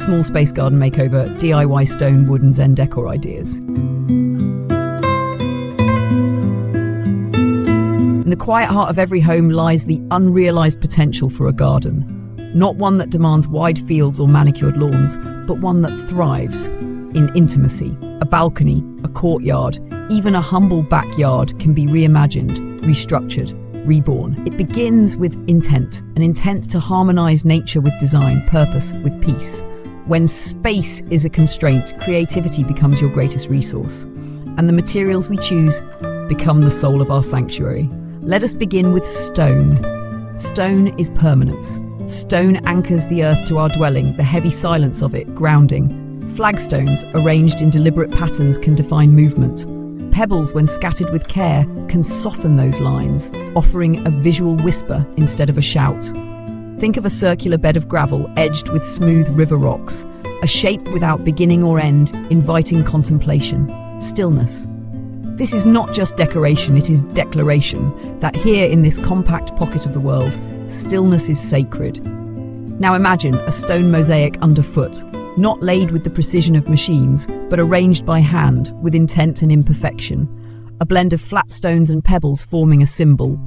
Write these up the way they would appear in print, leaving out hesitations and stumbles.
Small space garden makeover, DIY stone, wood and Zen decor ideas. In the quiet heart of every home lies the unrealized potential for a garden. Not one that demands wide fields or manicured lawns, but one that thrives in intimacy. A balcony, a courtyard, even a humble backyard can be reimagined, restructured, reborn. It begins with intent, an intent to harmonize nature with design, purpose with peace. When space is a constraint, creativity becomes your greatest resource, and the materials we choose become the soul of our sanctuary. Let us begin with stone. Stone is permanence. Stone anchors the earth to our dwelling, the heavy silence of it, grounding. Flagstones, arranged in deliberate patterns, can define movement. Pebbles, when scattered with care, can soften those lines, offering a visual whisper instead of a shout. Think of a circular bed of gravel edged with smooth river rocks, a shape without beginning or end, inviting contemplation, stillness. This is not just decoration, it is declaration that here in this compact pocket of the world, stillness is sacred. Now imagine a stone mosaic underfoot, not laid with the precision of machines, but arranged by hand with intent and imperfection. A blend of flat stones and pebbles forming a symbol,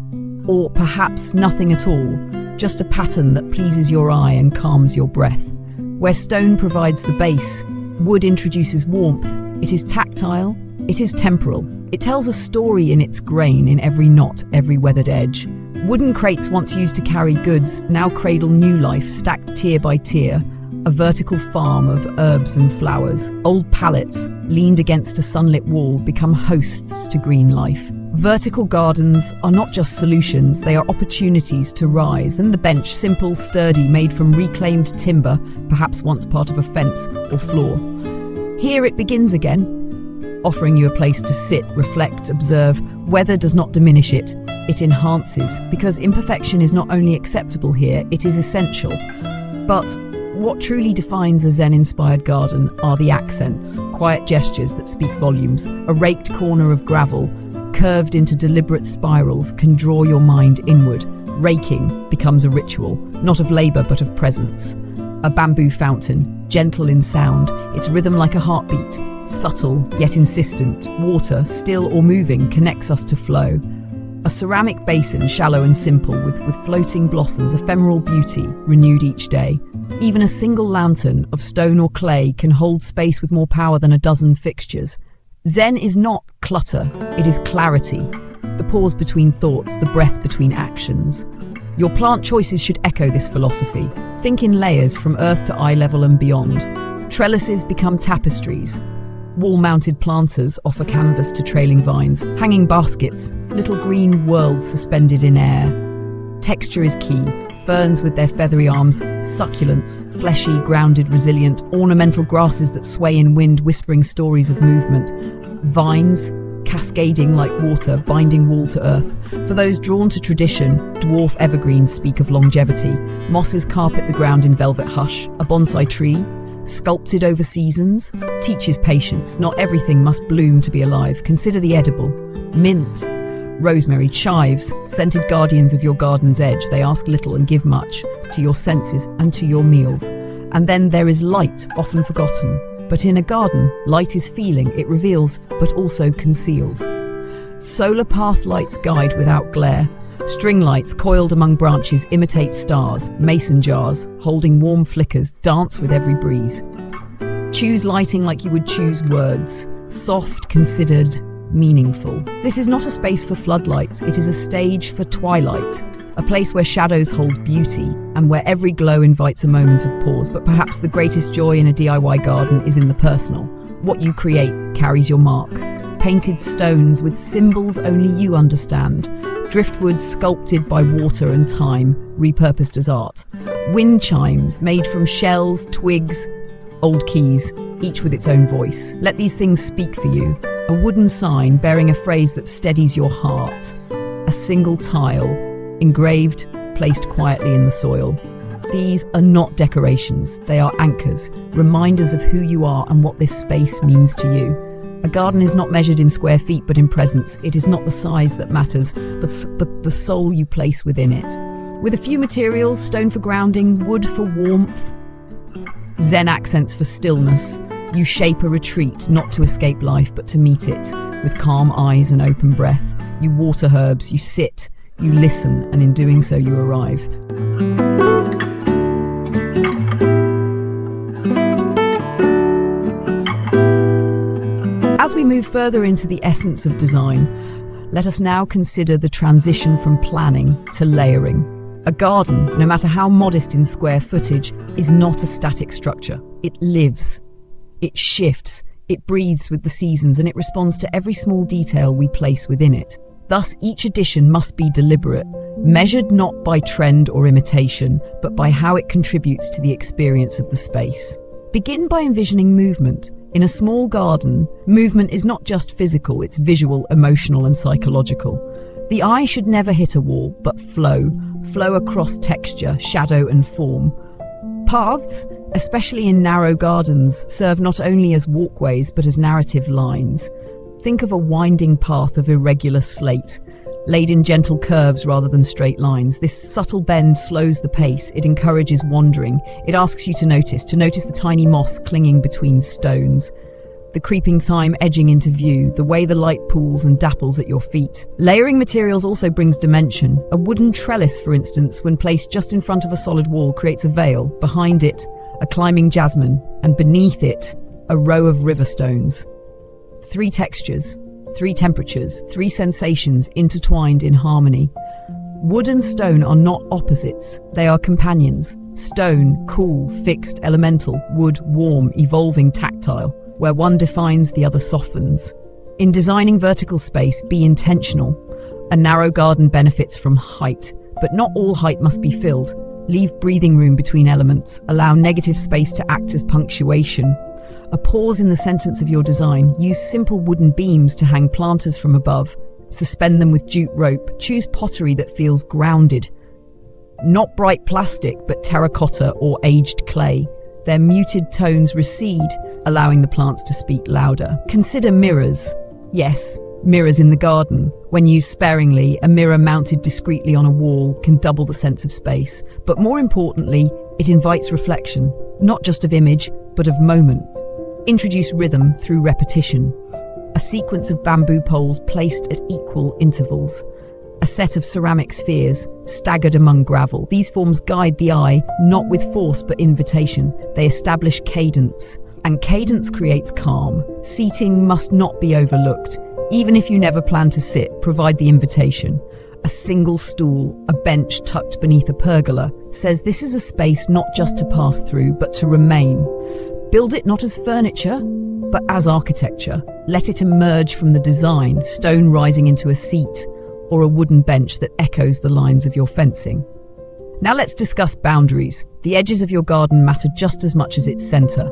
or perhaps nothing at all, just a pattern that pleases your eye and calms your breath. Where stone provides the base, wood introduces warmth. It is tactile, it is temporal. It tells a story in its grain, in every knot, every weathered edge. Wooden crates once used to carry goods now cradle new life, stacked tier by tier, a vertical farm of herbs and flowers. Old pallets, leaned against a sunlit wall, become hosts to green life. Vertical gardens are not just solutions, they are opportunities to rise. And the bench, simple, sturdy, made from reclaimed timber, perhaps once part of a fence or floor. Here it begins again, offering you a place to sit, reflect, observe. Weather does not diminish it, it enhances, because imperfection is not only acceptable here, it is essential. But what truly defines a Zen-inspired garden are the accents, quiet gestures that speak volumes. A raked corner of gravel, curved into deliberate spirals, can draw your mind inward. Raking becomes a ritual, not of labor but of presence. A bamboo fountain, gentle in sound, its rhythm like a heartbeat, subtle yet insistent. Water, still or moving, connects us to flow. A ceramic basin, shallow and simple, with floating blossoms, ephemeral beauty, renewed each day. Even a single lantern of stone or clay can hold space with more power than a dozen fixtures. Zen is not clutter, it is clarity. The pause between thoughts, the breath between actions. Your plant choices should echo this philosophy. Think in layers from earth to eye level and beyond. Trellises become tapestries. Wall-mounted planters offer canvas to trailing vines. Hanging baskets, little green worlds suspended in air. Texture is key. Ferns with their feathery arms, succulents, fleshy, grounded, resilient, ornamental grasses that sway in wind, whispering stories of movement. Vines, cascading like water, binding wall to earth. For those drawn to tradition, dwarf evergreens speak of longevity. Mosses carpet the ground in velvet hush. A bonsai tree, sculpted over seasons, teaches patience. Not everything must bloom to be alive. Consider the edible. Mint, rosemary, chives, scented guardians of your garden's edge. They ask little and give much, to your senses and to your meals. And then there is light, often forgotten. But in a garden, light is feeling. It reveals, but also conceals. Solar path lights guide without glare. String lights coiled among branches imitate stars. Mason jars, holding warm flickers, dance with every breeze. Choose lighting like you would choose words. Soft, considered, meaningful. This is not a space for floodlights, it is a stage for twilight. A place where shadows hold beauty, and where every glow invites a moment of pause. But perhaps the greatest joy in a DIY garden is in the personal. What you create carries your mark. Painted stones with symbols only you understand. Driftwood sculpted by water and time, repurposed as art. Wind chimes made from shells, twigs, old keys, each with its own voice. Let these things speak for you. A wooden sign bearing a phrase that steadies your heart. A single tile, engraved, placed quietly in the soil. These are not decorations, they are anchors, reminders of who you are and what this space means to you. A garden is not measured in square feet but in presence. It is not the size that matters, but the soul you place within it. With a few materials, stone for grounding, wood for warmth, Zen accents for stillness. You shape a retreat, not to escape life, but to meet it. With calm eyes and open breath, you water herbs, you sit, you listen, and in doing so you arrive. As we move further into the essence of design, let us now consider the transition from planning to layering. A garden, no matter how modest in square footage, is not a static structure. It lives, it shifts, it breathes with the seasons, and it responds to every small detail we place within it. Thus, each addition must be deliberate, measured not by trend or imitation, but by how it contributes to the experience of the space. Begin by envisioning movement. In a small garden, movement is not just physical, it's visual, emotional, and psychological. The eye should never hit a wall, but flow across texture, shadow, and form. Paths, especially in narrow gardens, serve not only as walkways, but as narrative lines. Think of a winding path of irregular slate, laid in gentle curves rather than straight lines. This subtle bend slows the pace, it encourages wandering, it asks you to notice the tiny moss clinging between stones, the creeping thyme edging into view, the way the light pools and dapples at your feet. Layering materials also brings dimension. A wooden trellis, for instance, when placed just in front of a solid wall, creates a veil. Behind it, a climbing jasmine, and beneath it, a row of river stones. 3 textures, 3 temperatures, 3 sensations intertwined in harmony. Wood and stone are not opposites, they are companions. Stone, cool, fixed, elemental. Wood, warm, evolving, tactile. Where one defines, the other softens. In designing vertical space, be intentional. A narrow garden benefits from height, but not all height must be filled. Leave breathing room between elements. Allow negative space to act as punctuation. A pause in the sentence of your design. Use simple wooden beams to hang planters from above. Suspend them with jute rope. Choose pottery that feels grounded. Not bright plastic, but terracotta or aged clay. Their muted tones recede, allowing the plants to speak louder. Consider mirrors. Yes, mirrors in the garden. When used sparingly, a mirror mounted discreetly on a wall can double the sense of space. But more importantly, it invites reflection, not just of image, but of moment. Introduce rhythm through repetition. A sequence of bamboo poles placed at equal intervals. A set of ceramic spheres staggered among gravel. These forms guide the eye, not with force but invitation. They establish cadence, and cadence creates calm. Seating must not be overlooked. Even if you never plan to sit, provide the invitation. A single stool, a bench tucked beneath a pergola, says this is a space not just to pass through, but to remain. Build it not as furniture, but as architecture. Let it emerge from the design, stone rising into a seat, or a wooden bench that echoes the lines of your fencing. Now let's discuss boundaries. The edges of your garden matter just as much as its center.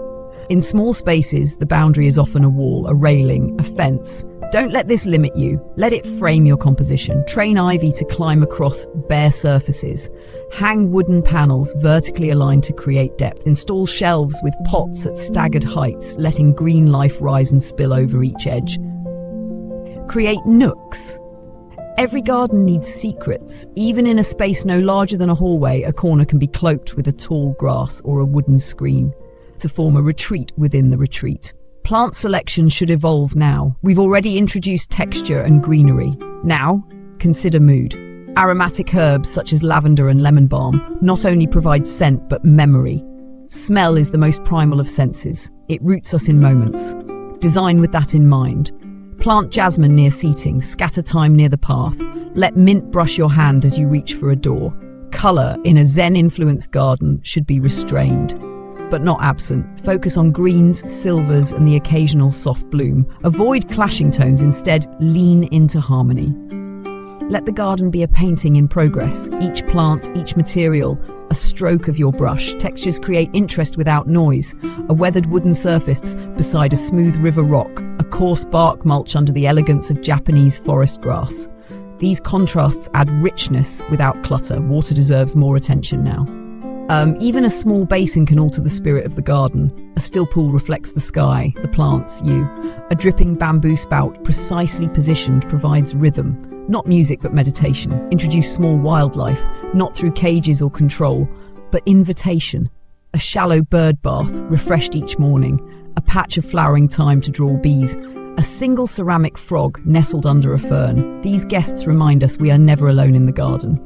In small spaces, the boundary is often a wall, a railing, a fence. Don't let this limit you. Let it frame your composition. Train ivy to climb across bare surfaces. Hang wooden panels vertically aligned to create depth. Install shelves with pots at staggered heights, letting green life rise and spill over each edge. Create nooks. Every garden needs secrets. Even in a space no larger than a hallway, a corner can be cloaked with a tall grass or a wooden screen to form a retreat within the retreat. Plant selection should evolve now. We've already introduced texture and greenery. Now, consider mood. Aromatic herbs such as lavender and lemon balm not only provide scent but memory. Smell is the most primal of senses. It roots us in moments. Design with that in mind. Plant jasmine near seating, scatter thyme near the path. Let mint brush your hand as you reach for a door. Colour in a Zen-influenced garden should be restrained, but not absent. Focus on greens, silvers, and the occasional soft bloom. Avoid clashing tones, instead lean into harmony. Let the garden be a painting in progress. Each plant, each material, a stroke of your brush. Textures create interest without noise. A weathered wooden surface beside a smooth river rock. A coarse bark mulch under the elegance of Japanese forest grass. These contrasts add richness without clutter. Water deserves more attention now. Even a small basin can alter the spirit of the garden. A still pool reflects the sky, the plants, you. A dripping bamboo spout, precisely positioned, provides rhythm. Not music, but meditation. Introduce small wildlife, not through cages or control, but invitation. a shallow bird bath, refreshed each morning, a patch of flowering thyme to draw bees, a single ceramic frog nestled under a fern. These guests remind us we are never alone in the garden.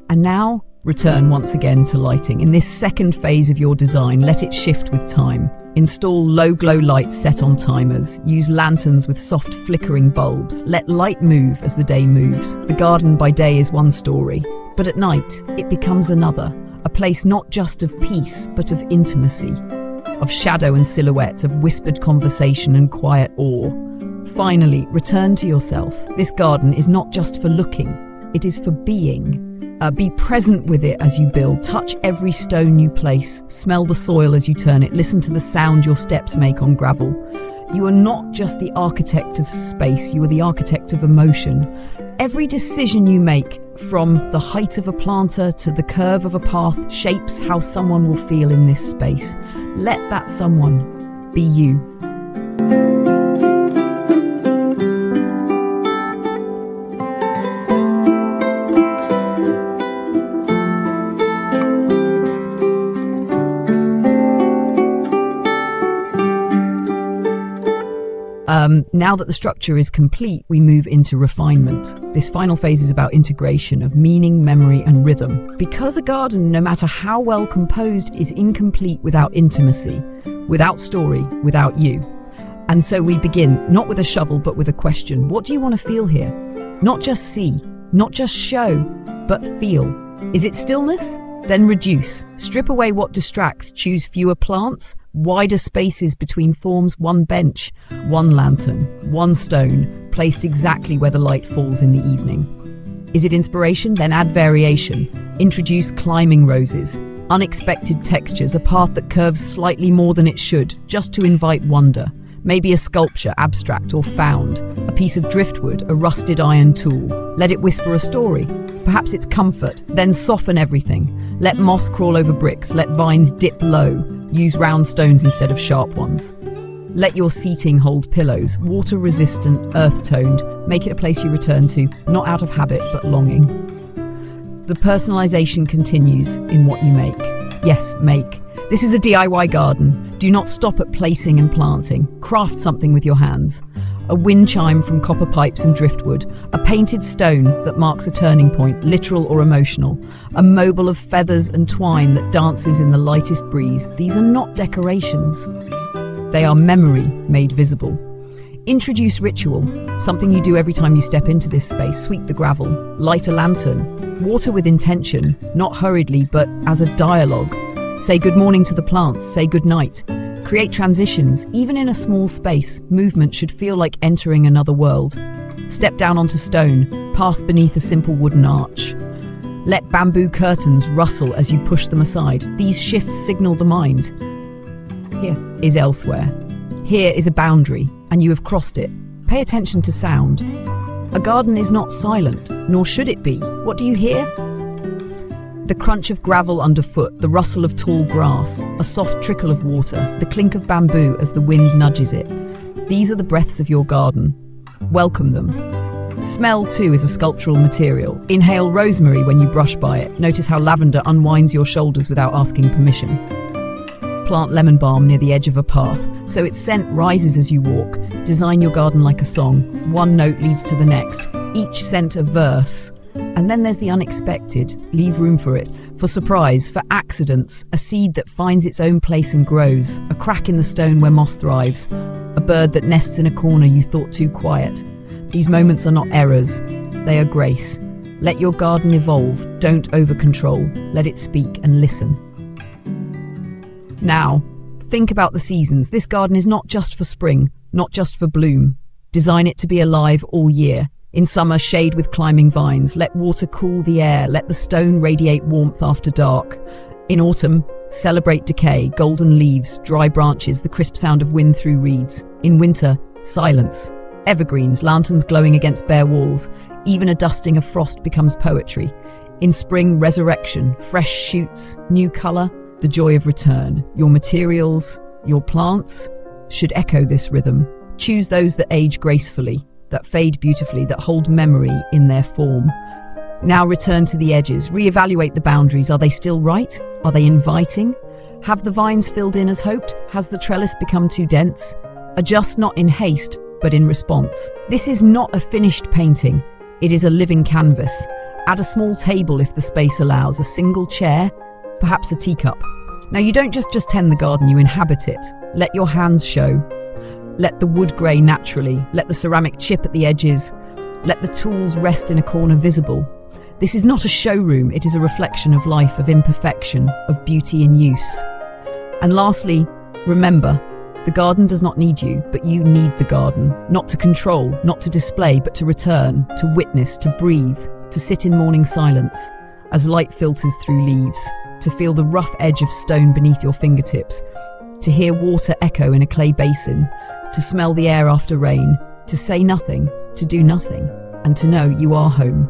And now, return once again to lighting. In this second phase of your design, let it shift with time. Install low-glow lights set on timers. Use lanterns with soft flickering bulbs. Let light move as the day moves. The garden by day is one story, but at night it becomes another. A place not just of peace, but of intimacy, of shadow and silhouette, of whispered conversation and quiet awe. Finally, return to yourself. This garden is not just for looking, it is for being. Be present with it as you build. Touch every stone you place. Smell the soil as you turn it. Listen to the sound your steps make on gravel. You are not just the architect of space, you are the architect of emotion. Every decision you make, from the height of a planter to the curve of a path, shapes how someone will feel in this space. Let that someone be you. Now that the structure is complete, we move into refinement. This final phase is about integration of meaning, memory, and rhythm. Because a garden, no matter how well composed, is incomplete without intimacy, without story, without you. And so we begin, not with a shovel, but with a question. What do you want to feel here? Not just see, not just show, but feel. Is it stillness? Then reduce. Strip away what distracts. Choose fewer plants, wider spaces between forms, one bench, one lantern, one stone, placed exactly where the light falls in the evening. Is it inspiration? Then add variation. Introduce climbing roses, unexpected textures, a path that curves slightly more than it should, just to invite wonder. Maybe a sculpture, abstract or found, a piece of driftwood, a rusted iron tool. Let it whisper a story. Perhaps it's comfort, then soften everything. Let moss crawl over bricks, let vines dip low. Use round stones instead of sharp ones. Let your seating hold pillows, water-resistant, earth-toned. Make it a place you return to, not out of habit, but longing. The personalization continues in what you make. Yes, make. This is a DIY garden. Do not stop at placing and planting. Craft something with your hands. A wind chime from copper pipes and driftwood, a painted stone that marks a turning point, literal or emotional, a mobile of feathers and twine that dances in the lightest breeze. These are not decorations. They are memory made visible. Introduce ritual, something you do every time you step into this space. Sweep the gravel, light a lantern, water with intention, not hurriedly, but as a dialogue. Say good morning to the plants, say good night. Create transitions, even in a small space. Movement should feel like entering another world. Step down onto stone, pass beneath a simple wooden arch. Let bamboo curtains rustle as you push them aside. These shifts signal the mind. Here is elsewhere. Here is a boundary, and you have crossed it. Pay attention to sound. A garden is not silent, nor should it be. What do you hear? The crunch of gravel underfoot, the rustle of tall grass, a soft trickle of water, the clink of bamboo as the wind nudges it. These are the breaths of your garden. Welcome them. Smell, too, is a sculptural material. Inhale rosemary when you brush by it. Notice how lavender unwinds your shoulders without asking permission. Plant lemon balm near the edge of a path, so its scent rises as you walk. Design your garden like a song. One note leads to the next, each scent a verse. And then there's the unexpected. Leave room for it, for surprise, for accidents, a seed that finds its own place and grows, a crack in the stone where moss thrives, a bird that nests in a corner you thought too quiet. These moments are not errors, they are grace. Let your garden evolve, don't over-control, let it speak and listen. Now, think about the seasons. This garden is not just for spring, not just for bloom. Design it to be alive all year. In summer, shade with climbing vines. Let water cool the air. Let the stone radiate warmth after dark. In autumn, celebrate decay, golden leaves, dry branches, the crisp sound of wind through reeds. In winter, silence. Evergreens, lanterns glowing against bare walls. Even a dusting of frost becomes poetry. In spring, resurrection, fresh shoots, new color, the joy of return. Your materials, your plants, should echo this rhythm. Choose those that age gracefully, that fade beautifully, that hold memory in their form. Now return to the edges, reevaluate the boundaries. Are they still right? Are they inviting? Have the vines filled in as hoped? Has the trellis become too dense? Adjust not in haste, but in response. This is not a finished painting. It is a living canvas. Add a small table if the space allows, a single chair, perhaps a teacup. Now you don't just tend the garden, you inhabit it. Let your hands show. Let the wood grey naturally. Let the ceramic chip at the edges. Let the tools rest in a corner visible. This is not a showroom, it is a reflection of life, of imperfection, of beauty in use. And lastly, remember, the garden does not need you, but you need the garden. Not to control, not to display, but to return, to witness, to breathe, to sit in morning silence as light filters through leaves, to feel the rough edge of stone beneath your fingertips, to hear water echo in a clay basin, to smell the air after rain, to say nothing, to do nothing, and to know you are home.